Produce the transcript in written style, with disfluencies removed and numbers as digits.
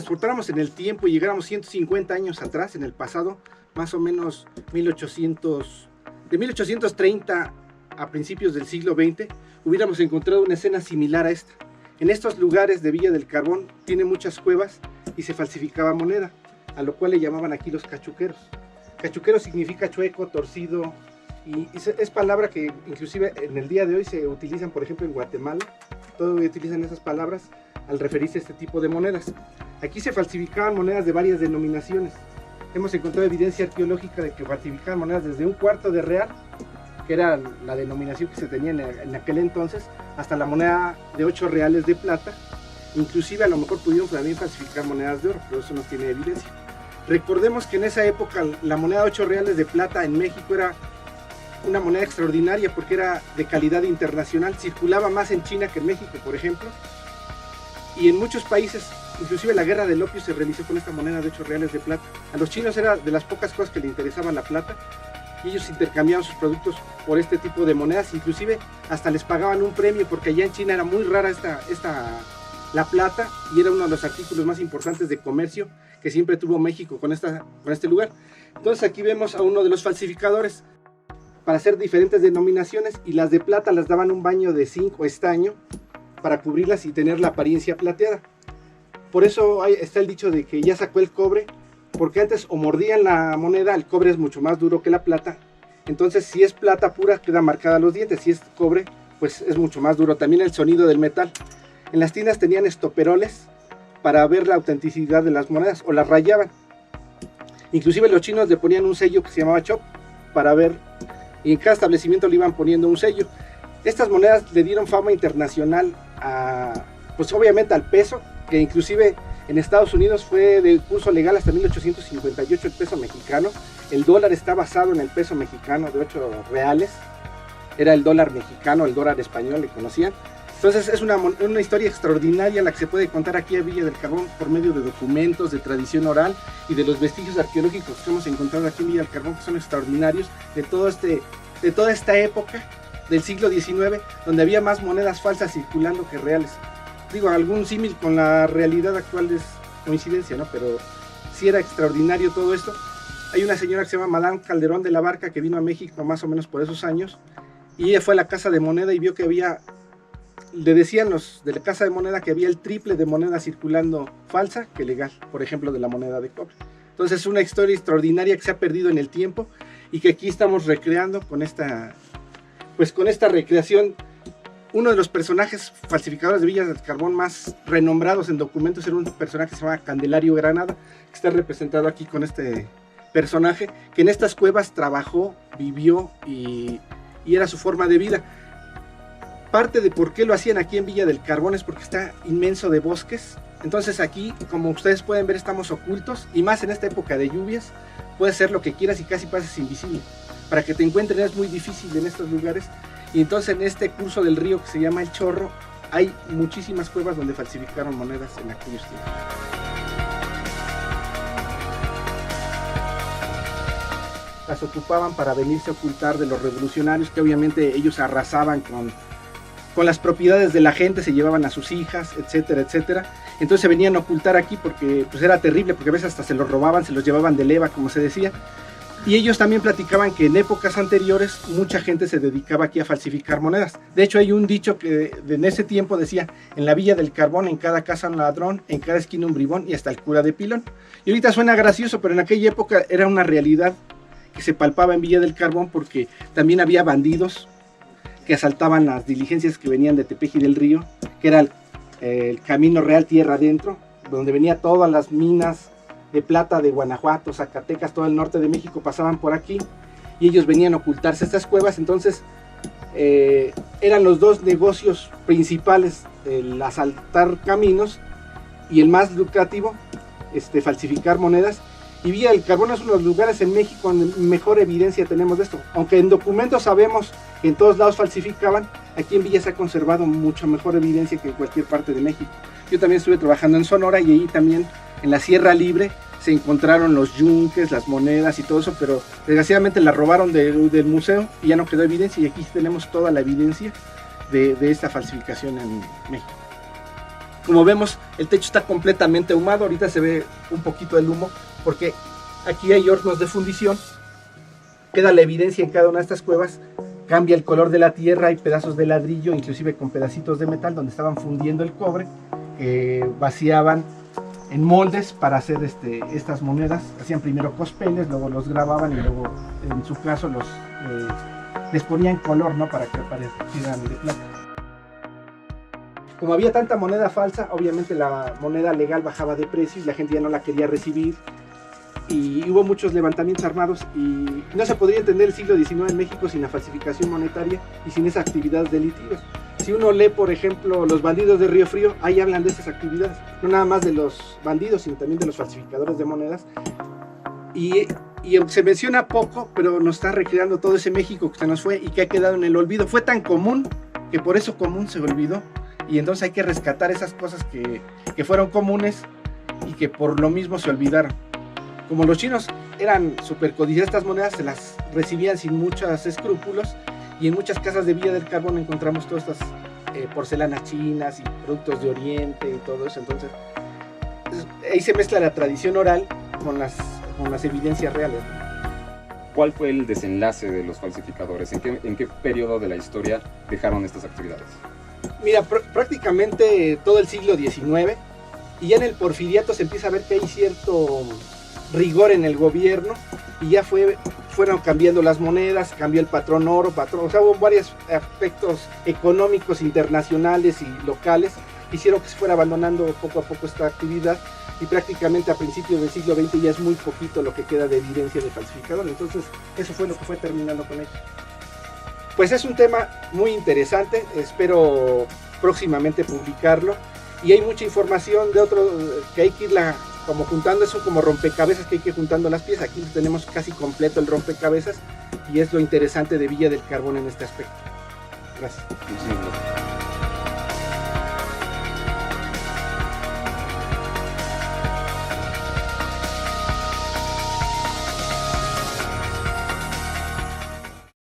transportáramos en el tiempo y llegáramos 150 años atrás, en el pasado, más o menos de 1830 a principios del siglo XX, hubiéramos encontrado una escena similar a esta. En estos lugares de Villa del Carbón tiene muchas cuevas y se falsificaba moneda, a lo cual le llamaban aquí los cachuqueros. Cachuquero significa chueco, torcido, y es palabra que inclusive en el día de hoy se utilizan, por ejemplo en Guatemala, todavía utilizan esas palabras al referirse a este tipo de monedas. Aquí se falsificaban monedas de varias denominaciones. Hemos encontrado evidencia arqueológica de que falsificaban monedas desde un cuarto de real, que era la denominación que se tenía en aquel entonces, hasta la moneda de 8 reales de plata. Inclusive a lo mejor pudieron también falsificar monedas de oro, pero eso no tiene evidencia. Recordemos que en esa época la moneda de 8 reales de plata en México era una moneda extraordinaria porque era de calidad internacional, circulaba más en China que en México, por ejemplo, y en muchos países, inclusive la guerra del opio se realizó con esta moneda de 8 reales de plata. A los chinos era de las pocas cosas que le interesaba la plata, y ellos intercambiaban sus productos por este tipo de monedas, inclusive hasta les pagaban un premio porque allá en China era muy rara la plata, y era uno de los artículos más importantes de comercio que siempre tuvo México con este lugar. Entonces aquí vemos a uno de los falsificadores para hacer diferentes denominaciones, y las de plata las daban un baño de zinc o estaño para cubrirlas y tener la apariencia plateada. Por eso está el dicho de que ya sacó el cobre, porque antes o mordían la moneda, el cobre es mucho más duro que la plata, entonces si es plata pura queda marcada los dientes, si es cobre pues es mucho más duro. También el sonido del metal. En las tiendas tenían estoperoles para ver la autenticidad de las monedas, o las rayaban. Inclusive los chinos le ponían un sello que se llamaba chop para ver, y en cada establecimiento le iban poniendo un sello. Estas monedas le dieron fama internacional pues obviamente al peso, que inclusive en Estados Unidos fue de curso legal hasta 1858 el peso mexicano. El dólar está basado en el peso mexicano de 8 reales. Era el dólar mexicano, el dólar español le conocían. Entonces es una historia extraordinaria la que se puede contar aquí a Villa del Carbón por medio de documentos, de tradición oral y de los vestigios arqueológicos que hemos encontrado aquí en Villa del Carbón, que son extraordinarios, de toda esta época del siglo XIX, donde había más monedas falsas circulando que reales. Digo, algún símil con la realidad actual es coincidencia, ¿no? Pero sí era extraordinario todo esto. Hay una señora que se llama Madame Calderón de la Barca que vino a México más o menos por esos años, y ella fue a la casa de moneda y vio que le decían los de la casa de moneda que había el triple de moneda circulando falsa que legal, por ejemplo de la moneda de cobre. Entonces es una historia extraordinaria que se ha perdido en el tiempo y que aquí estamos recreando con esta recreación. Uno de los personajes falsificadores de Villa del Carbón más renombrados en documentos era un personaje que se llama Candelario Granada, que está representado aquí con este personaje, que en estas cuevas trabajó, vivió y era su forma de vida. Parte de por qué lo hacían aquí en Villa del Carbón es porque está inmenso de bosques. Entonces aquí, como ustedes pueden ver, estamos ocultos, y más en esta época de lluvias, puedes hacer lo que quieras y casi pases invisible. Para que te encuentren es muy difícil en estos lugares. Y entonces en este curso del río que se llama El Chorro, hay muchísimas cuevas donde falsificaron monedas en aquellos tiempos. Las ocupaban para venirse a ocultar de los revolucionarios, que obviamente ellos arrasaban con las propiedades de la gente, se llevaban a sus hijas, etcétera, etcétera. Entonces se venían a ocultar aquí porque pues era terrible, porque a veces hasta se los robaban, se los llevaban de leva, como se decía. Y ellos también platicaban que en épocas anteriores mucha gente se dedicaba aquí a falsificar monedas. De hecho hay un dicho que en ese tiempo decía: en la Villa del Carbón, en cada casa un ladrón, en cada esquina un bribón y hasta el cura de pilón. Y ahorita suena gracioso, pero en aquella época era una realidad que se palpaba en Villa del Carbón, porque también había bandidos que asaltaban las diligencias que venían de Tepeji del Río, que era el camino real tierra adentro, donde venía todas las minas de plata de Guanajuato, Zacatecas, todo el norte de México pasaban por aquí, y ellos venían a ocultarse a estas cuevas. Entonces eran los dos negocios principales, el asaltar caminos y el más lucrativo, falsificar monedas. Y Villa del Carbón es uno de los lugares en México donde mejor evidencia tenemos de esto. Aunque en documentos sabemos que en todos lados falsificaban, aquí en Villa se ha conservado mucha mejor evidencia que en cualquier parte de México. Yo también estuve trabajando en Sonora, y ahí también en la Sierra Libre se encontraron los yunques, las monedas y todo eso, pero desgraciadamente las robaron del museo y ya no quedó evidencia, y aquí tenemos toda la evidencia de esta falsificación en México. Como vemos, el techo está completamente ahumado. Ahorita se ve un poquito el humo porque aquí hay hornos de fundición. Queda la evidencia en cada una de estas cuevas. Cambia el color de la tierra, hay pedazos de ladrillo, inclusive con pedacitos de metal donde estaban fundiendo el cobre. Vaciaban en moldes para hacer estas monedas. Hacían primero cospeles, luego los grababan y luego, en su caso, les ponían color, ¿no? Para que parecieran de plata. Como había tanta moneda falsa, obviamente la moneda legal bajaba de precio y la gente ya no la quería recibir. Y hubo muchos levantamientos armados y no se podría entender el siglo XIX en México sin la falsificación monetaria y sin esa actividad delictiva. Si uno lee, por ejemplo, Los bandidos de Río Frío, ahí hablan de esas actividades, no nada más de los bandidos, sino también de los falsificadores de monedas. Y se menciona poco, pero nos está recreando todo ese México que se nos fue y que ha quedado en el olvido. Fue tan común que por eso común se olvidó. Y entonces hay que rescatar esas cosas que fueron comunes y que por lo mismo se olvidaron. Como los chinos eran súper codiciadas estas monedas, se las recibían sin muchos escrúpulos, y en muchas casas de Villa del Carbón encontramos todas estas porcelanas chinas y productos de Oriente y todo eso. Entonces ahí se mezcla la tradición oral con las evidencias reales. ¿Cuál fue el desenlace de los falsificadores? ¿En qué periodo de la historia dejaron estas actividades? Mira, prácticamente todo el siglo XIX, y ya en el porfiriato se empieza a ver que hay cierto rigor en el gobierno y ya fueron cambiando las monedas, cambió el patrón oro, o sea, hubo varios aspectos económicos internacionales y locales que hicieron que se fuera abandonando poco a poco esta actividad, y prácticamente a principios del siglo XX ya es muy poquito lo que queda de evidencia de falsificador. Entonces eso fue lo que fue terminando con ello. Pues es un tema muy interesante, espero próximamente publicarlo, y hay mucha información de otro que hay que irla como juntando, eso como rompecabezas que hay que ir juntando las piezas. Aquí tenemos casi completo el rompecabezas y es lo interesante de Villa del Carbón en este aspecto. Gracias. Muchísimas gracias.